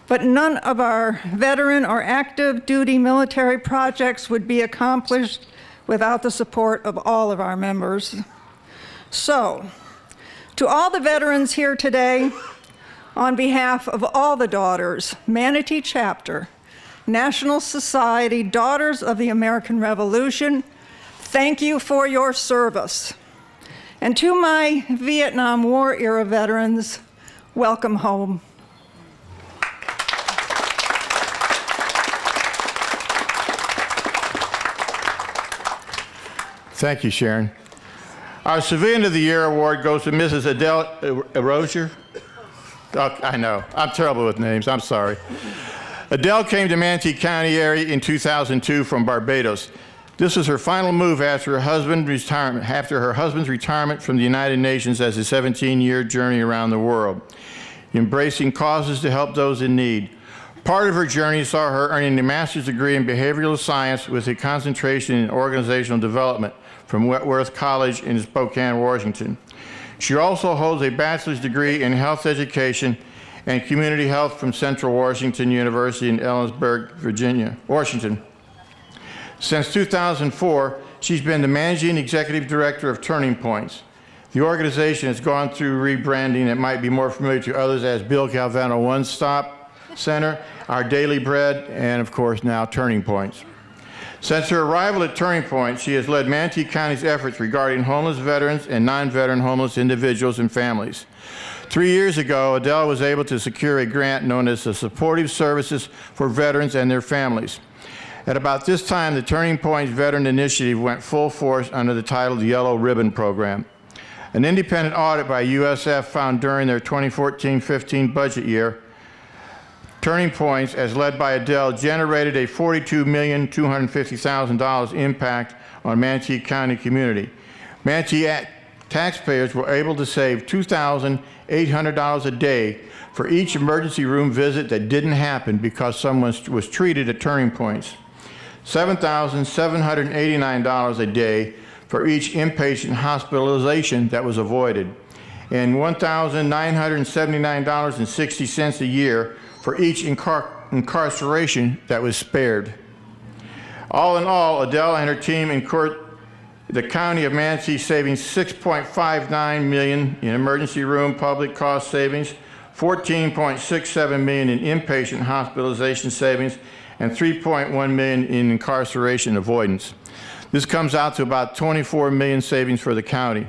but none of our veteran or active duty military projects would be accomplished without the support of all of our members. So, to all the veterans here today, on behalf of all the daughters, Manatee chapter, National Society Daughters of the American Revolution, thank you for your service. And to my Vietnam War era veterans, welcome home. Thank you, Sharon. Our Civilian of the Year award goes to Mrs. Adele Rozier. Oh, I know, I'm terrible with names, I'm sorry. Adele came to Manatee County area in 2002 from Barbados. This was her final move after her husband's retirement from the United Nations as a 17-year journey around the world, embracing causes to help those in need. Part of her journey saw her earning a master's degree in behavioral science with a concentration in organizational development from Wentworth College in Spokane, Washington. She also holds a bachelor's degree in health education and community health from Central Washington University in Ellensburg, Washington. Since 2004, she's been the managing executive director of Turning Points. The organization has gone through rebranding that might be more familiar to others as Bill Galvano One Stop Center, Our Daily Bread, and of course now Turning Points. Since her arrival at Turning Point, she has led Manatee County's efforts regarding homeless veterans and non-veteran homeless individuals and families. 3 years ago, Adele was able to secure a grant known as the Supportive Services for Veterans and Their Families. At about this time, the Turning Point Veteran Initiative went full force under the title the Yellow Ribbon Program. An independent audit by USF found during their 2014-15 budget year, Turning Points, as led by Adele, generated a $42,250,000 impact on Manatee County community. Manatee taxpayers were able to save $2,800 a day for each emergency room visit that didn't happen because someone was treated at Turning Points, $7,789 a day for each inpatient hospitalization that was avoided, and $1,979.60 a year for each incarceration that was spared. All in all, Adele and her team incurred the County of Manatee saving $6.59 million in emergency room public cost savings, $14.67 million in inpatient hospitalization savings, and $3.1 million in incarceration avoidance. This comes out to about $24 million savings for the county.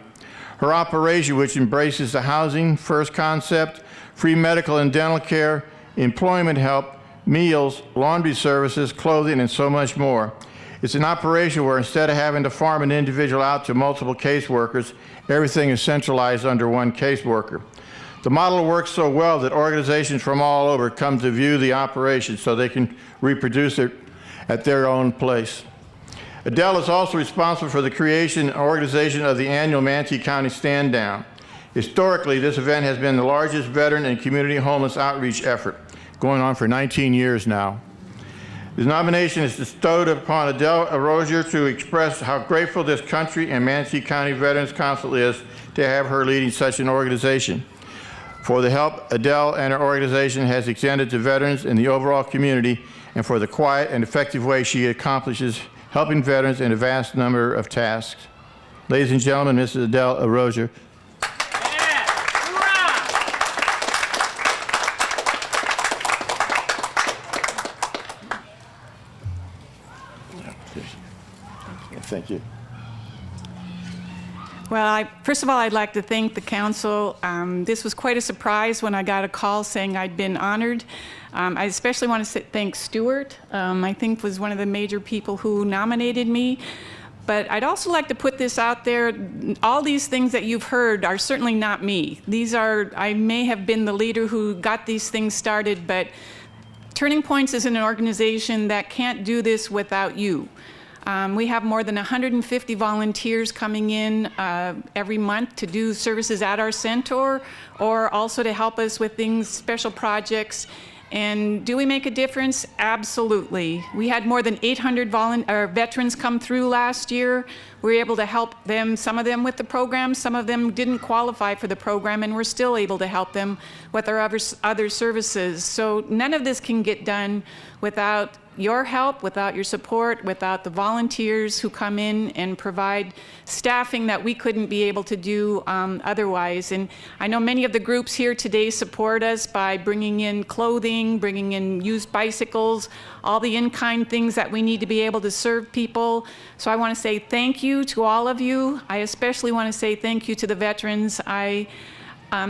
Her operation, which embraces the housing first concept, free medical and dental care, employment help, meals, laundry services, clothing, and so much more. It's an operation where instead of having to farm an individual out to multiple caseworkers, everything is centralized under one caseworker. The model works so well that organizations from all over come to view the operation so they can reproduce it at their own place. Adele is also responsible for the creation and organization of the annual Manatee County Stand Down. Historically, this event has been the largest veteran and community homeless outreach effort, going on for 19 years now. The nomination is bestowed upon Adele Rozier to express how grateful this country and Manatee County Veterans Council is to have her leading such an organization. For the help Adele and her organization has extended to veterans and the overall community, and for the quiet and effective way she accomplishes helping veterans in a vast number of tasks. Ladies and gentlemen, Mrs. Adele Rozier. Thank you. Well, first of all, I'd like to thank the council. This was quite a surprise when I got a call saying I'd been honored. I especially want to thank Stuart, I think was one of the major people who nominated me. But I'd also like to put this out there. All these things that you've heard are certainly not me. I may have been the leader who got these things started, but Turning Points is an organization that can't do this without you. We have more than 150 volunteers coming in every month to do services at our center or also to help us with things, special projects. And do we make a difference? Absolutely. We had more than 800 veterans come through last year. We were able to help them, some of them with the program, some of them didn't qualify for the program, and we're still able to help them with our other services. So none of this can get done without your help, without your support, without the volunteers who come in and provide staffing that we couldn't be able to do otherwise. And I know many of the groups here today support us by bringing in clothing, bringing in used bicycles, all the in-kind things that we need to be able to serve people. So I want to say thank you to all of you. I especially want to say thank you to the veterans.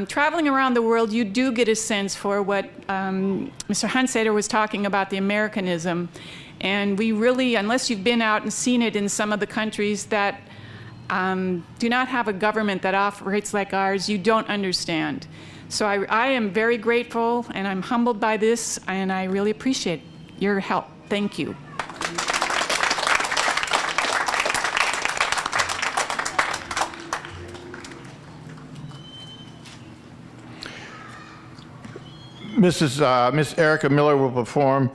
Traveling around the world, you do get a sense for what Mr. Hunsader was talking about, the Americanism. And we really, unless you've been out and seen it in some of the countries that do not have a government that operates like ours, you don't understand. So I am very grateful and I'm humbled by this, and I really appreciate your help. Thank you. Miss Erica Miller will perform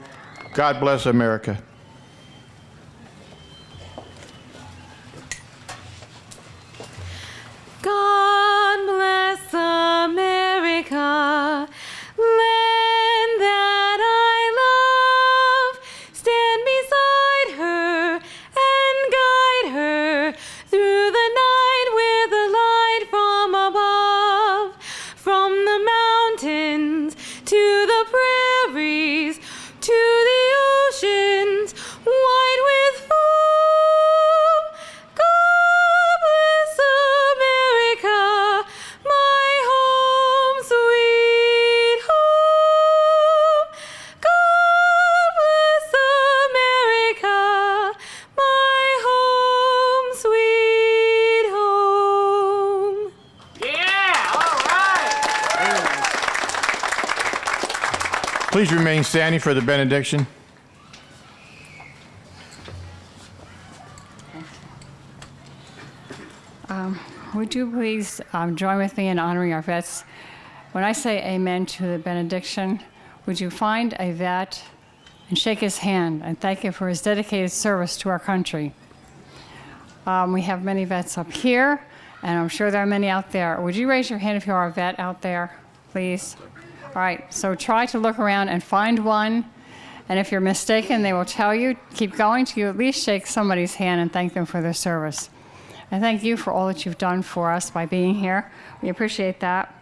God Bless America. God bless America, land that I love. Stand beside her and guide her through the night with a light from above. From the mountains to the prairies, to the oceans, white with foam. God bless America, my home, sweet home. God bless America, my home, sweet home. Yeah, all right. Please remain standing for the benediction. Would you please join with me in honoring our vets? When I say amen to the benediction, would you find a vet and shake his hand and thank him for his dedicated service to our country? We have many vets up here, and I'm sure there are many out there. Would you raise your hand if you are a vet out there, please? All right, so try to look around and find one. And if you're mistaken, they will tell you. Keep going till you at least shake somebody's hand and thank them for their service. And thank you for all that you've done for us by being here. We appreciate that.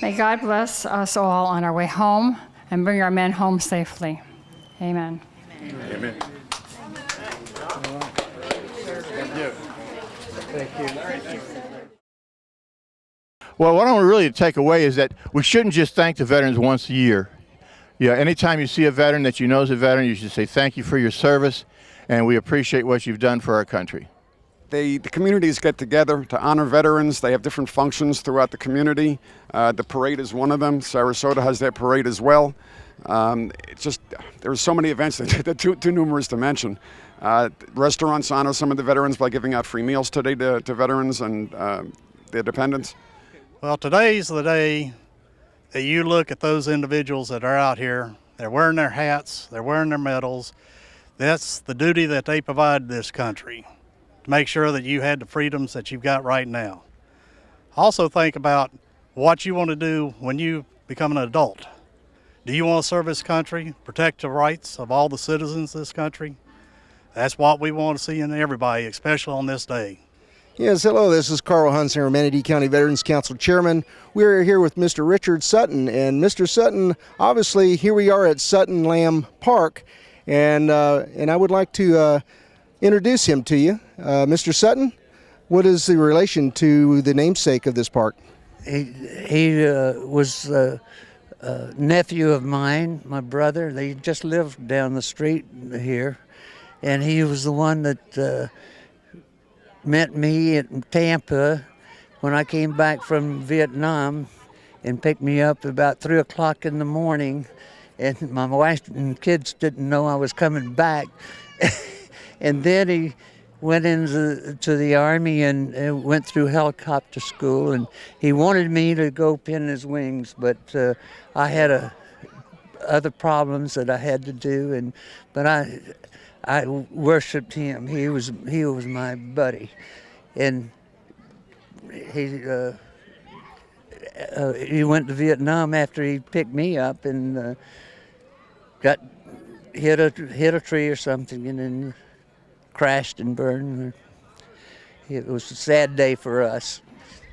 May God bless us all on our way home and bring our men home safely. Amen. Amen. Well, what I want really to take away is that we shouldn't just thank the veterans once a year. Yeah, anytime you see a veteran that you know is a veteran, you should say thank you for your service, and we appreciate what you've done for our country. The communities get together to honor veterans. They have different functions throughout the community. The parade is one of them. Sarasota has their parade as well. It's just, there's so many events that too numerous to mention. Restaurants honor some of the veterans by giving out free meals today to veterans and their dependents. Well, today's the day that you look at those individuals that are out here. They're wearing their hats, they're wearing their medals. That's the duty that they provide this country, to make sure that you had the freedoms that you've got right now. Also think about what you want to do when you become an adult. Do you want to serve this country, protect the rights of all the citizens of this country? That's what we want to see in everybody, especially on this day. Yes, hello, this is Carl Hunsader, Manatee County Veterans Council Chairman. We're here with Mr. Richard Sutton, and Mr. Sutton, obviously here we are at Sutton Lamb Park, and I would like to introduce him to you. Mr. Sutton, what is the relation to the namesake of this park? He was a nephew of mine, my brother. They just lived down the street here, and he was the one that met me in Tampa when I came back from Vietnam and picked me up about 3 o'clock in the morning, and my wife and kids didn't know I was coming back. And then he went into the Army and went through helicopter school, and he wanted me to go pin his wings, but I had other problems that I had to do, but I worshipped him. He was my buddy, and he went to Vietnam after he picked me up and got hit a tree or something, and then crashed and burned. It was a sad day for us.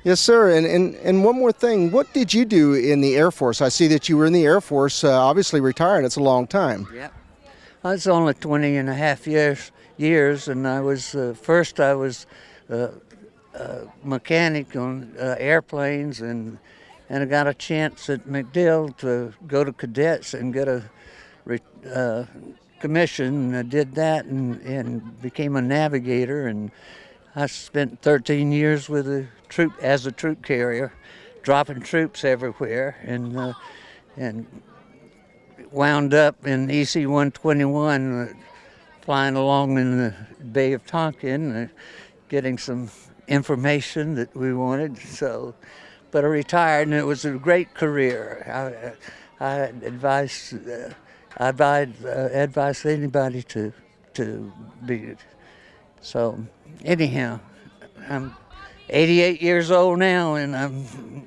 Yes, sir. And one more thing. What did you do in the Air Force? I see that you were in the Air Force, obviously retired. It's a long time. Yeah. I was only 20 and a half years, and I was first I was a mechanic on airplanes, and I got a chance at MacDill to go to cadets and get a commission. I did that and became a navigator, and I spent 13 years with as a troop carrier, dropping troops everywhere, and wound up in EC-121, flying along in the Bay of Tonkin, getting some information that we wanted. But I retired, and it was a great career. I advise anybody to be. So anyhow, I'm 88 years old now, and I've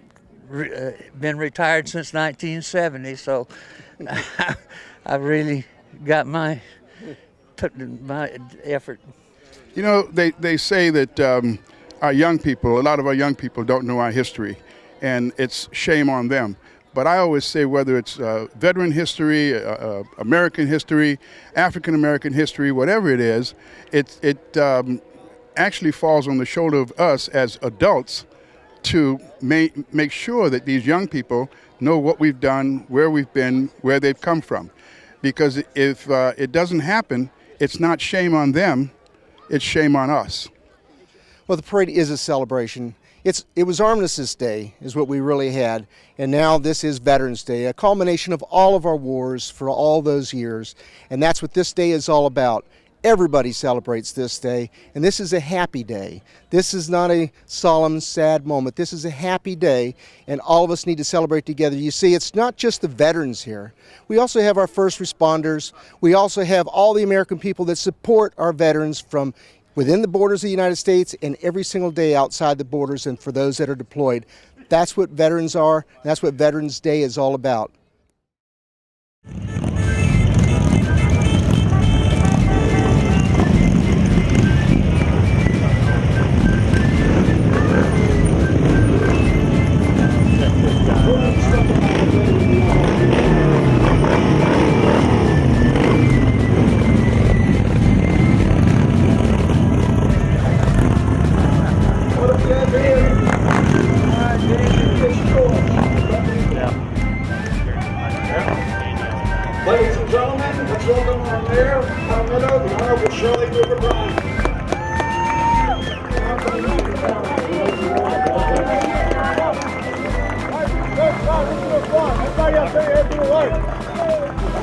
been retired since 1970. So I've really got put my effort. You know, they say that our young people, a lot of our young people don't know our history, and it's shame on them. But I always say, whether it's veteran history, American history, African American history, whatever it is, it actually falls on the shoulder of us as adults to make sure that these young people know what we've done, where we've been, where they've come from. Because if it doesn't happen, it's not shame on them, it's shame on us. Well, the parade is a celebration. It was Armistice Day is what we really had, and now this is Veterans Day, a culmination of all of our wars for all those years, and that's what this day is all about. Everybody celebrates this day, and this is a happy day. This is not a solemn, sad moment. This is a happy day, and all of us need to celebrate together. You see, it's not just the veterans here. We also have our first responders. We also have all the American people that support our veterans from within the borders of the United States and every single day outside the borders, and for those that are deployed. That's what veterans are, and that's what Veterans Day is all about. Ladies and gentlemen, let's welcome our mayor, Palmetto, the Honorable Shirley Cooper Brown. Everybody up there, head to the right.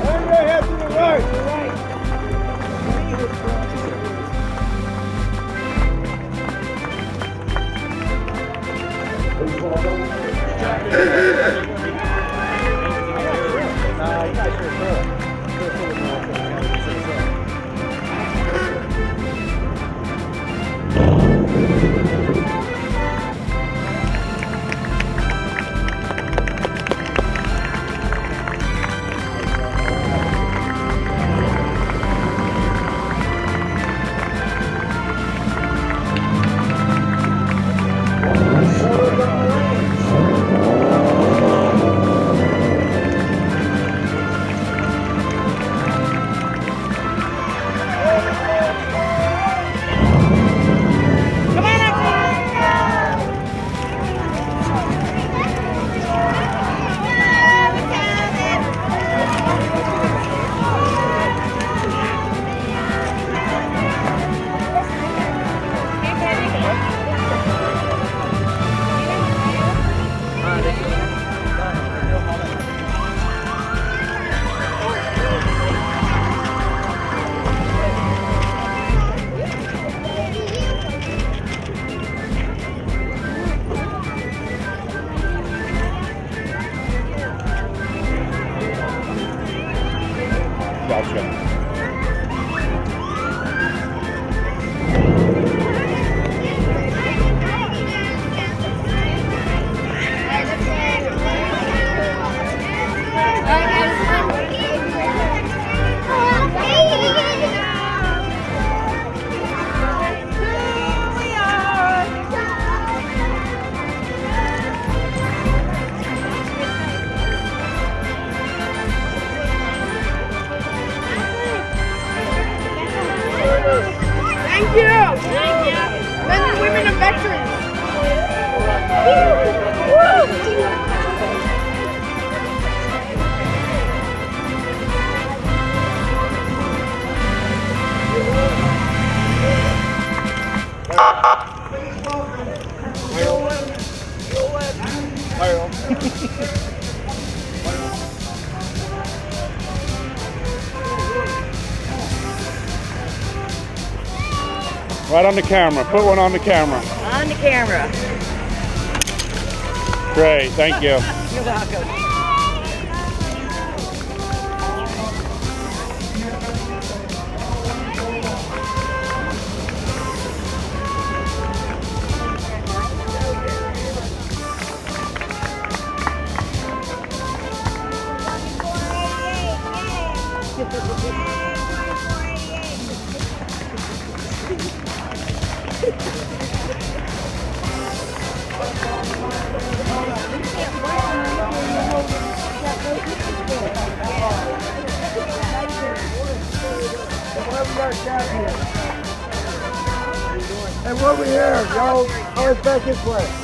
Everybody head to the right. Thank you. Thank you. Men and women and veterans. Right on the camera. Put one on the camera. On the camera. Great. Thank you. You're welcome. And over here, y'all. Always back this way.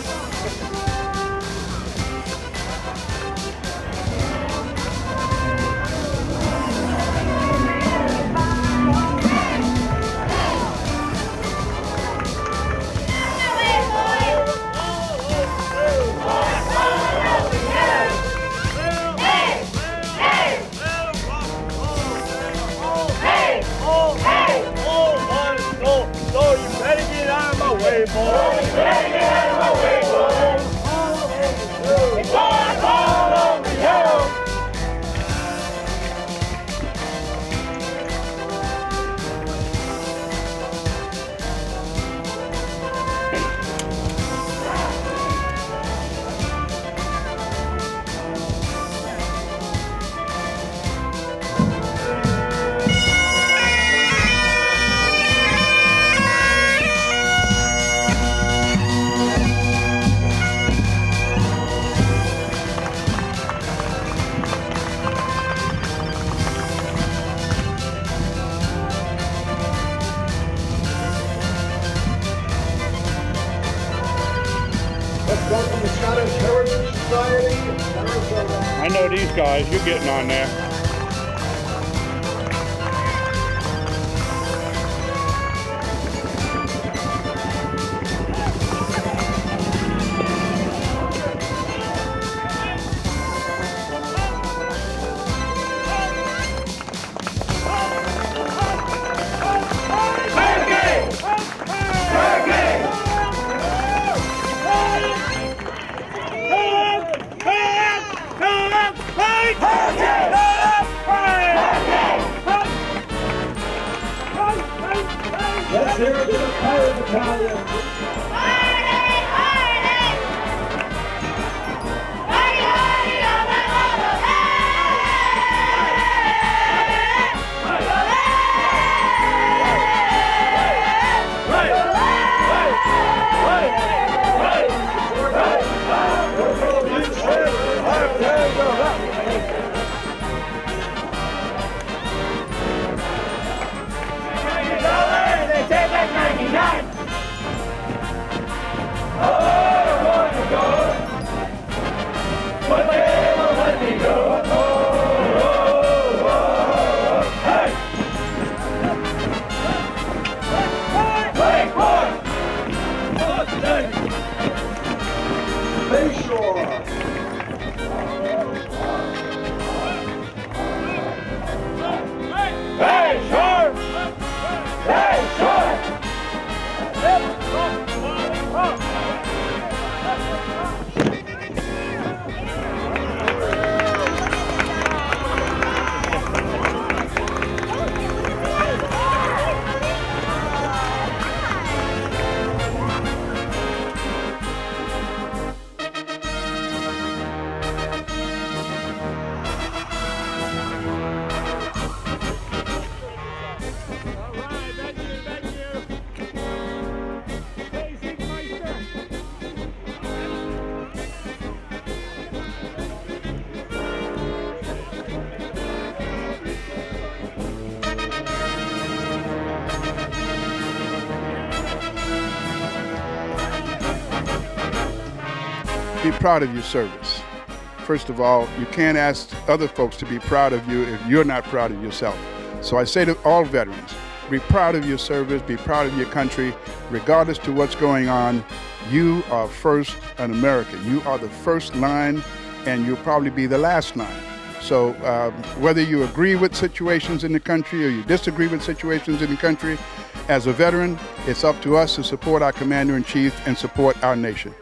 Welcome to Scottish Heritage Society in Sarasota. I know these guys. You're getting on there. Let's hear it to the Pirate Battalion. be proud of your service. First of all, you can't ask other folks to be proud of you if you're not proud of yourself. So I say to all veterans, be proud of your service, be proud of your country, regardless to what's going on. You are first an American. You are the first line, and you'll probably be the last line. So whether you agree with situations in the country or you disagree with situations in the country, as a veteran, it's up to us to support our Commander-in-Chief and support our nation.